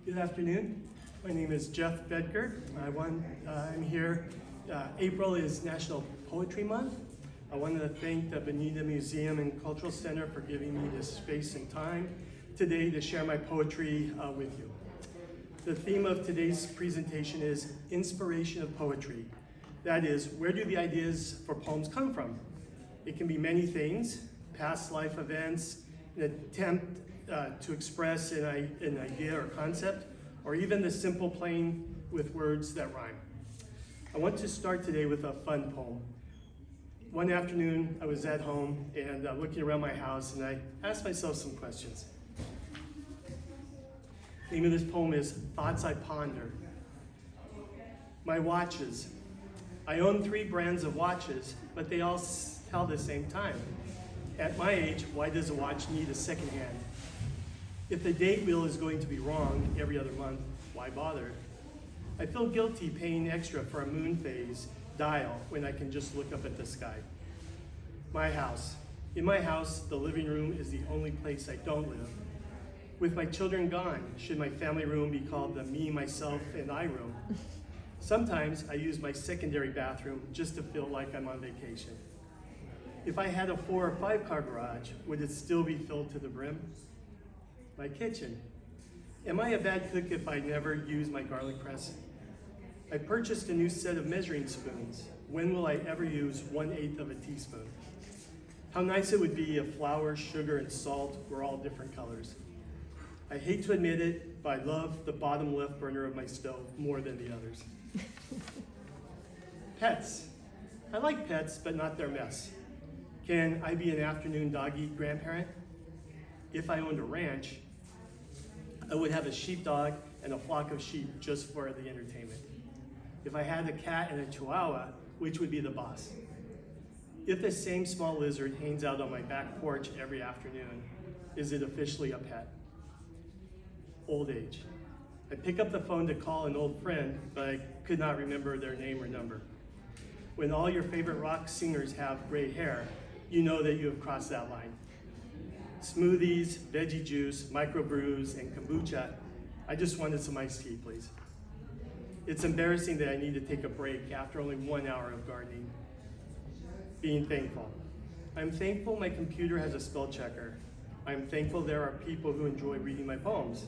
Good afternoon. My name is Jeff Bettger. I'm here. April is National Poetry Month. I wanted to thank the Bonita Museum and Cultural Center for giving me this space and time today to share my poetry with you. The theme of today's presentation is inspiration of poetry. That is, where do the ideas for poems come from? It can be many things, past life events, an attempt to express an idea or concept, or even the simple playing with words that rhyme. I want to start today with a fun poem. One afternoon, I was at home and looking around my house, and I asked myself some questions. The name of this poem is Thoughts I Ponder. My watches. I own 3 brands of watches, but they all tell the same time. At my age, why does a watch need a second hand? If the date wheel is going to be wrong every other month, why bother? I feel guilty paying extra for a moon phase dial when I can just look up at the sky. My house. In my house, the living room is the only place I don't live. With my children gone, should my family room be called the me, myself, and I room? Sometimes I use my secondary bathroom just to feel like I'm on vacation. If I had a 4 or 5 car garage, would it still be filled to the brim? My kitchen. Am I a bad cook if I never use my garlic press? I purchased a new set of measuring spoons. When will I ever use 1/8 of a teaspoon? How nice it would be if flour, sugar, and salt were all different colors. I hate to admit it, but I love the bottom left burner of my stove more than the others. Pets. I like pets, but not their mess. Can I be an afternoon doggy grandparent? If I owned a ranch, I would have a sheepdog and a flock of sheep just for the entertainment. If I had a cat and a chihuahua, which would be the boss? If the same small lizard hangs out on my back porch every afternoon, is it officially a pet? Old age. I pick up the phone to call an old friend, but I could not remember their name or number. When all your favorite rock singers have gray hair, you know that you have crossed that line. Smoothies, veggie juice, microbrews, and kombucha. I just wanted some iced tea, please. It's embarrassing that I need to take a break after only 1 hour of gardening. Being thankful. I'm thankful my computer has a spell checker. I'm thankful there are people who enjoy reading my poems.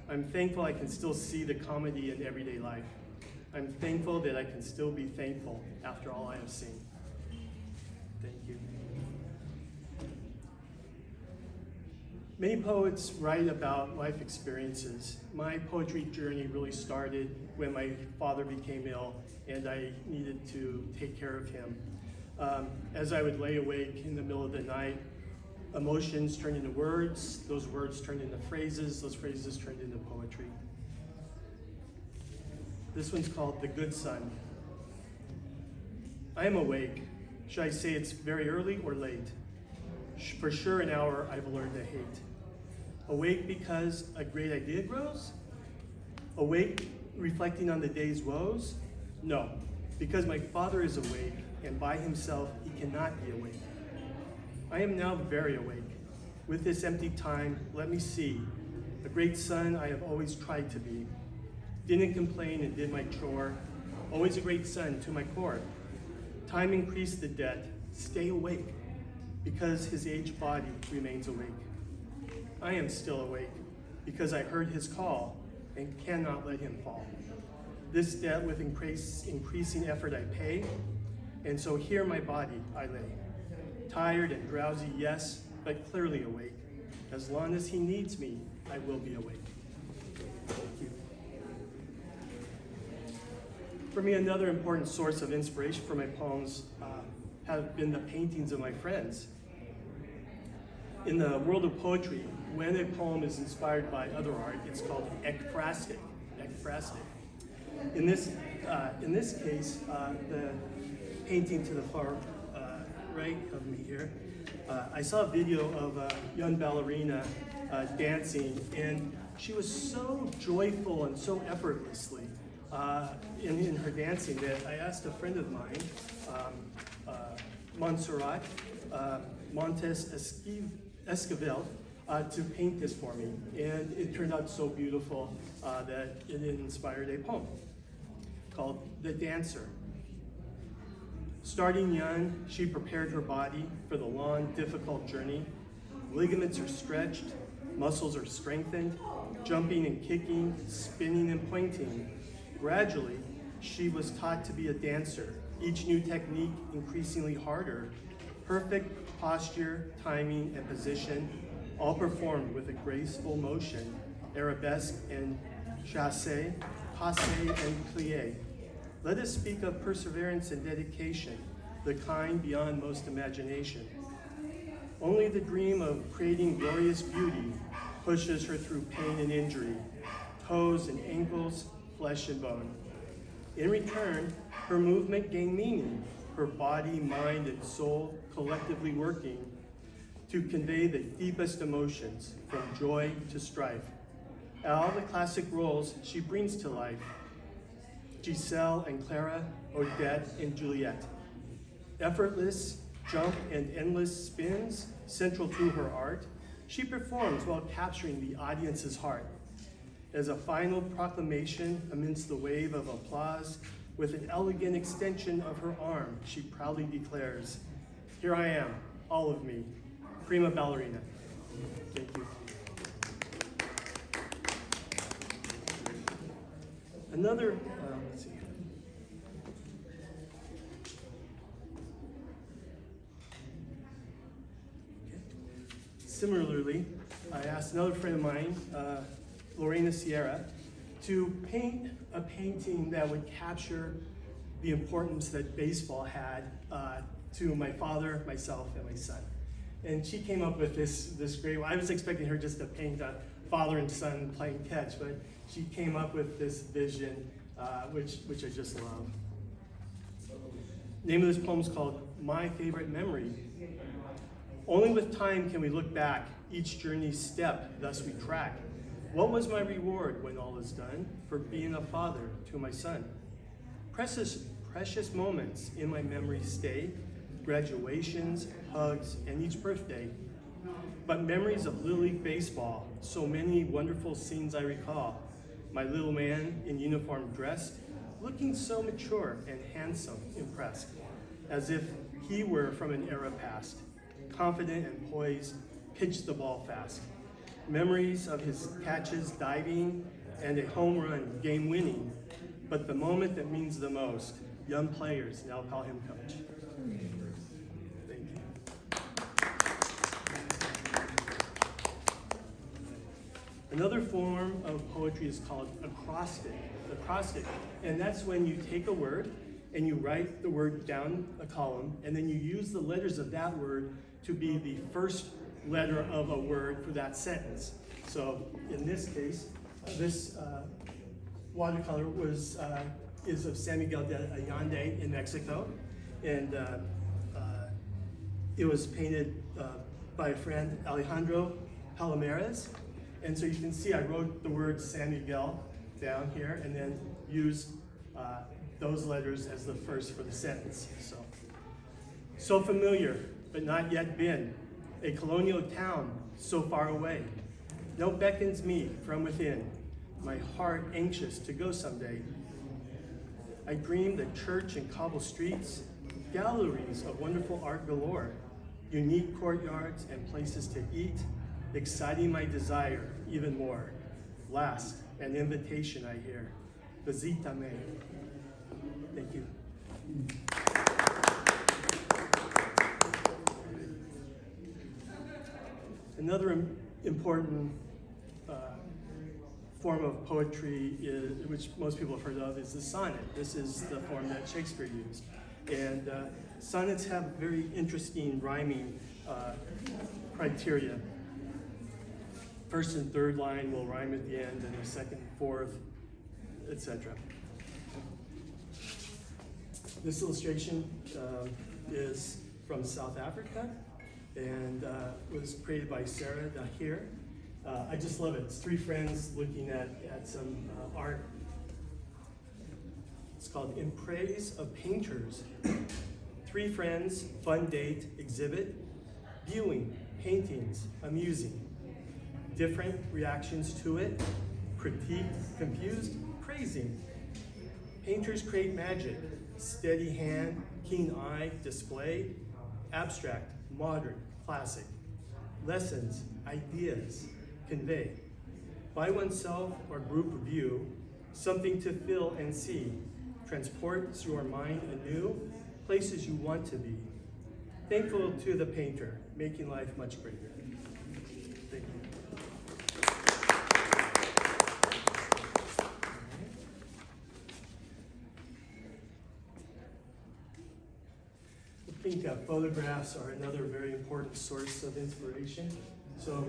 I'm thankful I can still see the comedy in everyday life. I'm thankful that I can still be thankful after all I have seen. Thank you. Many poets write about life experiences. My poetry journey really started when my father became ill and I needed to take care of him. As I would lay awake in the middle of the night, emotions turned into words, those words turned into phrases, those phrases turned into poetry. This one's called The Good Son. I am awake. Should I say it's very early or late? For sure an hour I've learned to hate. Awake because a great idea grows? Awake reflecting on the day's woes? No, because my father is awake and by himself he cannot be awake. I am now very awake. With this empty time, let me see. A great son I have always tried to be. Didn't complain and did my chore. Always a great son to my core. Time increased the debt. Stay awake, because his aged body remains awake. I am still awake, because I heard his call and cannot let him fall. This debt with increasing effort I pay, and so here my body I lay. Tired and drowsy, yes, but clearly awake. As long as he needs me, I will be awake. Thank you. For me, another important source of inspiration for my poems have been the paintings of my friends. In the world of poetry, when a poem is inspired by other art, it's called ekphrastic. In this case, the painting to the far right of me here, I saw a video of a young ballerina dancing, and she was so joyful and so effortlessly in her dancing that I asked a friend of mine, Montserrat Montes Esquivel, to paint this for me. And it turned out so beautiful that it inspired a poem called The Dancer. Starting young, she prepared her body for the long, difficult journey. Ligaments are stretched, muscles are strengthened, jumping and kicking, spinning and pointing. Gradually, she was taught to be a dancer, each new technique increasingly harder. Perfect posture, timing, and position, all performed with a graceful motion, arabesque and chassé, passé and plié. Let us speak of perseverance and dedication, the kind beyond most imagination. Only the dream of creating glorious beauty pushes her through pain and injury, toes and ankles, flesh and bone. In return, her movement gained meaning, her body, mind, and soul collectively working to convey the deepest emotions, from joy to strife. All the classic roles she brings to life, Giselle and Clara, Odette and Juliet. Effortless jump and endless spins, central to her art, she performs while capturing the audience's heart. As a final proclamation amidst the wave of applause, with an elegant extension of her arm, she proudly declares, "Here I am, all of me, prima ballerina." Thank you. Another, let's see. Okay. Similarly, I asked another friend of mine, Lorena Sierra, to paint a painting that would capture the importance that baseball had to my father, myself, and my son. And she came up with this great one. I was expecting her just to paint a father and son playing catch, but she came up with this vision, which I just love. The name of this poem is called My Favorite Memory. Only with time can we look back, each journey's step, thus we track. What was my reward when all is done for being a father to my son? Precious moments in my memory stay, graduations, hugs, and each birthday. But memories of Little League baseball, so many wonderful scenes I recall. My little man in uniform dressed, looking so mature and handsome, impressed, as if he were from an era past. Confident and poised, pitched the ball fast. Memories of his catches diving and a home run, game winning. But the moment that means the most, young players now call him coach. Thank you. Another form of poetry is called acrostic. And that's when you take a word and you write the word down a column, and then you use the letters of that word to be the first letter of a word for that sentence. So in this case, this watercolor is of San Miguel de Allende in Mexico, and it was painted by a friend, Alejandro Palomares. And so you can see I wrote the word San Miguel down here and then used those letters as the first for the sentence. So familiar, but not yet been. A colonial town so far away. No beckons me from within, my heart anxious to go someday. I dream the church and cobble streets, galleries of wonderful art galore, unique courtyards and places to eat, exciting my desire even more. Last, an invitation I hear, visítame. Thank you. Another important form of poetry, which most people have heard of, is the sonnet. This is the form that Shakespeare used. And sonnets have very interesting rhyming criteria. First and third line will rhyme at the end, and the second, fourth, etc. This illustration is from South Africa, and was created by Sarah Dahir. I just love it. It's three friends looking at some art. It's called In Praise of Painters. Three friends, fun date, exhibit, viewing, paintings, amusing. different reactions to it, critiqued, confused, praising. Painters create magic, steady hand, keen eye, display, abstract, modern, classic. Lessons, ideas, convey. By oneself or group view, something to feel and see, transports your mind anew, places you want to be. Thankful to the painter, making life much greater. Thank you. I think photographs are another very important source of inspiration. So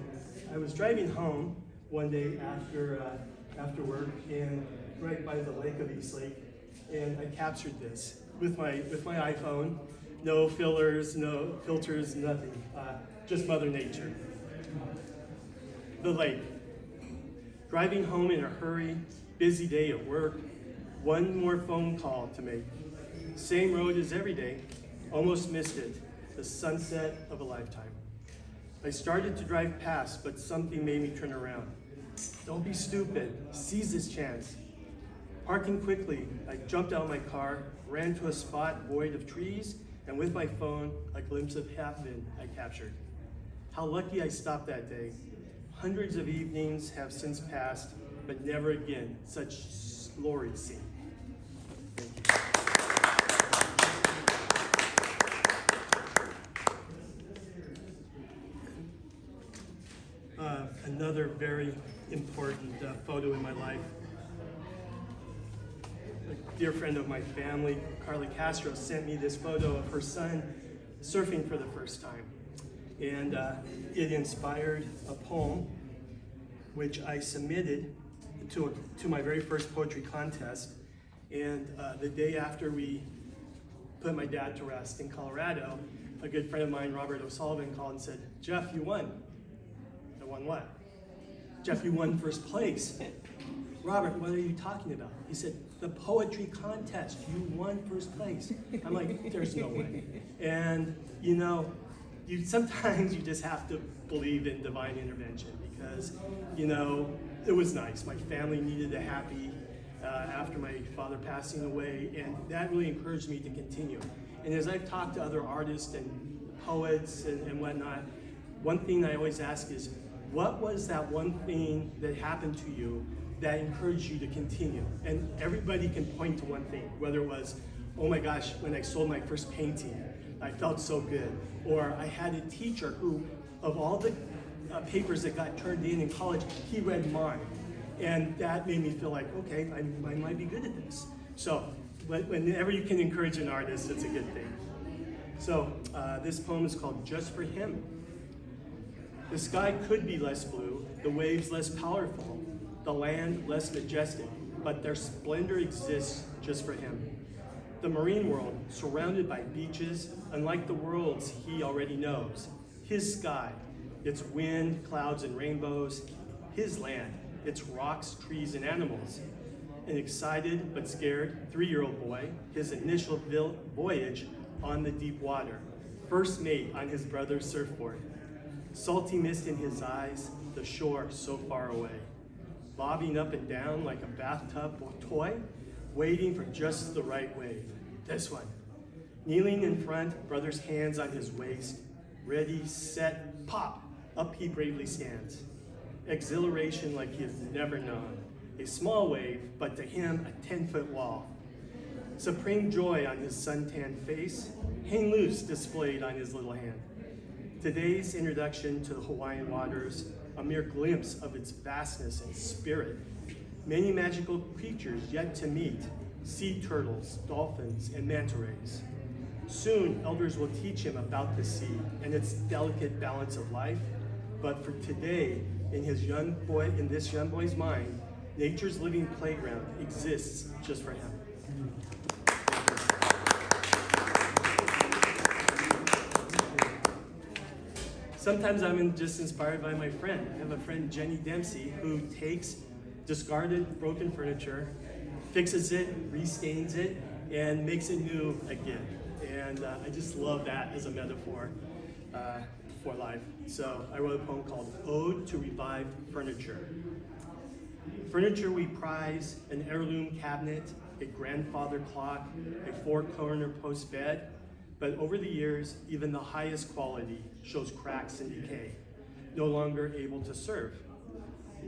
I was driving home one day after work, and right by the lake of Eastlake, and I captured this with my iPhone. No fillers, no filters, nothing. Just Mother Nature. The lake. Driving home in a hurry, busy day at work, one more phone call to make. Same road as every day, almost missed it, the sunset of a lifetime. I started to drive past, but something made me turn around. Don't be stupid, seize this chance. Parking quickly, I jumped out of my car, ran to a spot void of trees, and with my phone, a glimpse of heaven I captured. How lucky I stopped that day. Hundreds of evenings have since passed, but never again such glory seen. Thank you. Another very important photo in my life. A dear friend of my family, Carly Castro, sent me this photo of her son surfing for the first time. And it inspired a poem which I submitted to my very first poetry contest. And the day after we put my dad to rest in Colorado, a good friend of mine, Robert O'Sullivan, called and said, "Jeff, you won." I won what? "Jeff, you won first place." "Robert, what are you talking about?" He said, "The poetry contest, you won first place." I'm like, there's no way. And sometimes you just have to believe in divine intervention because, it was nice. My family needed a happy after my father passing away, and that really encouraged me to continue. And as I've talked to other artists and poets and whatnot, one thing I always ask is, what was that one thing that happened to you that encouraged you to continue? And everybody can point to one thing, whether it was, oh my gosh, when I sold my first painting, I felt so good. Or I had a teacher who, of all the papers that got turned in college, he read mine. And that made me feel like, okay, I might be good at this. So whenever you can encourage an artist, it's a good thing. So this poem is called Just for Him. The sky could be less blue, the waves less powerful, the land less majestic, but their splendor exists just for him. The marine world, surrounded by beaches, unlike the worlds he already knows. His sky, its wind, clouds, and rainbows. His land, its rocks, trees, and animals. An excited but scared 3-year-old boy, his initial voyage on the deep water. First mate on his brother's surfboard. Salty mist in his eyes, the shore so far away. Bobbing up and down like a bathtub toy, waiting for just the right wave. This one. Kneeling in front, brother's hands on his waist. Ready, set, pop, up he bravely stands. Exhilaration like he has never known. A small wave, but to him a 10-foot wall. Supreme joy on his suntanned face, hang loose displayed on his little hand. Today's introduction to the Hawaiian waters, a mere glimpse of its vastness and spirit. Many magical creatures yet to meet, sea turtles, dolphins, and manta rays. Soon, elders will teach him about the sea and its delicate balance of life. But for today, in this young boy's mind, nature's living playground exists just for him. Sometimes I'm just inspired by my friend. I have a friend, Jenny Dempsey, who takes discarded, broken furniture, fixes it, restains it, and makes it new again. And I just love that as a metaphor for life. So I wrote a poem called Ode to Revived Furniture. Furniture we prize, an heirloom cabinet, a grandfather clock, a four-corner post bed, but over the years, even the highest quality shows cracks and decay, no longer able to serve.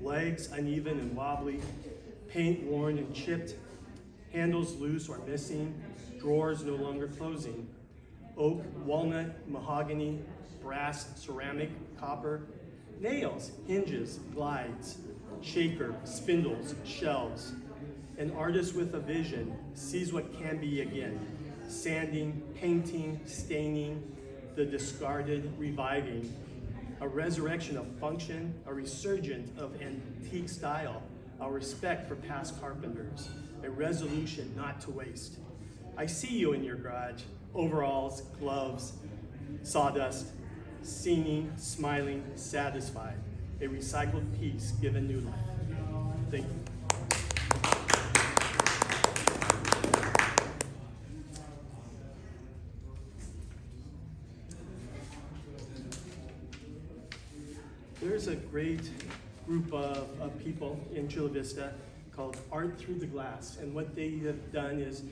Legs uneven and wobbly, paint worn and chipped, handles loose or missing, drawers no longer closing. Oak, walnut, mahogany, brass, ceramic, copper, nails, hinges, glides, shaker, spindles, shelves. An artist with a vision sees what can be again, sanding, painting, staining, the discarded reviving, a resurrection of function, a resurgence of antique style, a respect for past carpenters, a resolution not to waste. I see you in your garage, overalls, gloves, sawdust, singing, smiling, satisfied, a recycled piece given new life. Thank you. There's a great group of people in Chula Vista called Art Through the Glass, and what they have done is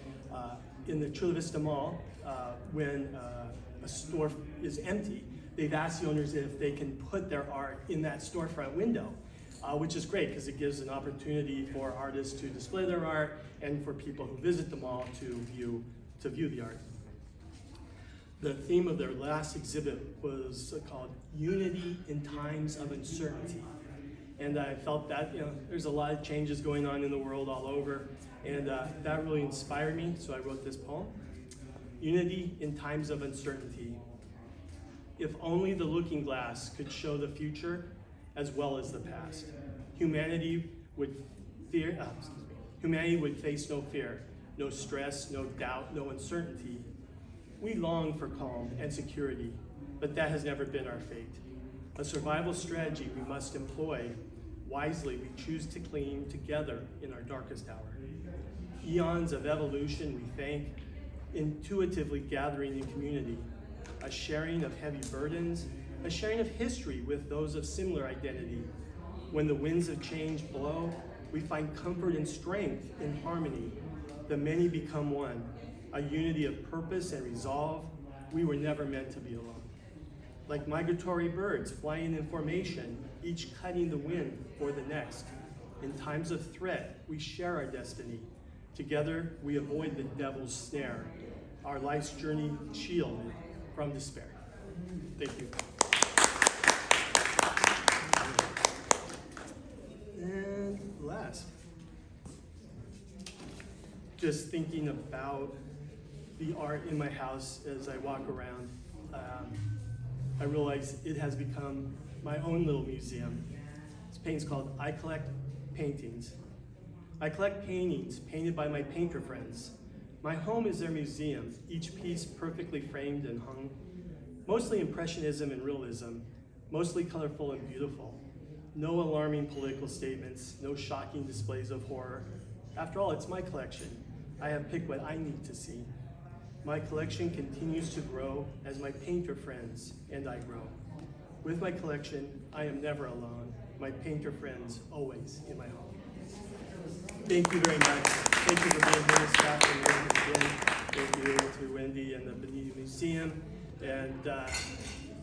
in the Chula Vista Mall, when a store is empty, they've asked the owners if they can put their art in that storefront window, which is great because it gives an opportunity for artists to display their art and for people who visit the mall to view the art. The theme of their last exhibit was called Unity in Times of Uncertainty. And I felt that, there's a lot of changes going on in the world all over, and that really inspired me, so I wrote this poem. Unity in Times of Uncertainty. If only the looking glass could show the future as well as the past, humanity would face no fear, no stress, no doubt, no uncertainty. We long for calm and security, but that has never been our fate. A survival strategy we must employ. Wisely, we choose to cling together in our darkest hour. Eons of evolution we thank, intuitively gathering in community, a sharing of heavy burdens, a sharing of history with those of similar identity. When the winds of change blow, we find comfort and strength in harmony. The many become one, a unity of purpose and resolve. We were never meant to be alone. Like migratory birds flying in formation, each cutting the wind for the next. In times of threat, we share our destiny. Together, we avoid the devil's snare, our life's journey shielded from despair. Thank you. And last, just thinking about the art in my house as I walk around, I realize it has become my own little museum. This painting's called I Collect Paintings. I collect paintings painted by my painter friends. My home is their museum, each piece perfectly framed and hung. Mostly impressionism and realism, mostly colorful and beautiful. No alarming political statements, no shocking displays of horror. After all, it's my collection. I have picked what I need to see. My collection continues to grow as my painter friends and I grow. With my collection, I am never alone. My painter friends always in my home. Thank you very much. Thank you for being here this afternoon. Thank you to Wendy and the Bonita Museum, and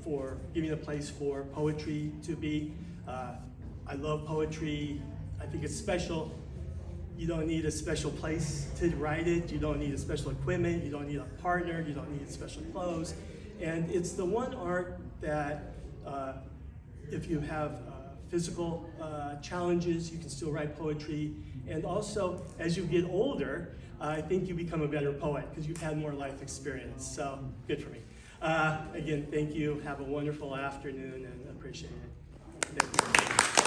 for giving a place for poetry to be. I love poetry. I think it's special. You don't need a special place to write it. You don't need a special equipment. You don't need a partner. You don't need special clothes. And it's the one art that if you have physical challenges, you can still write poetry. And also, as you get older, I think you become a better poet because you've had more life experience. So, good for me. Again, thank you. Have a wonderful afternoon and appreciate it. Thank you.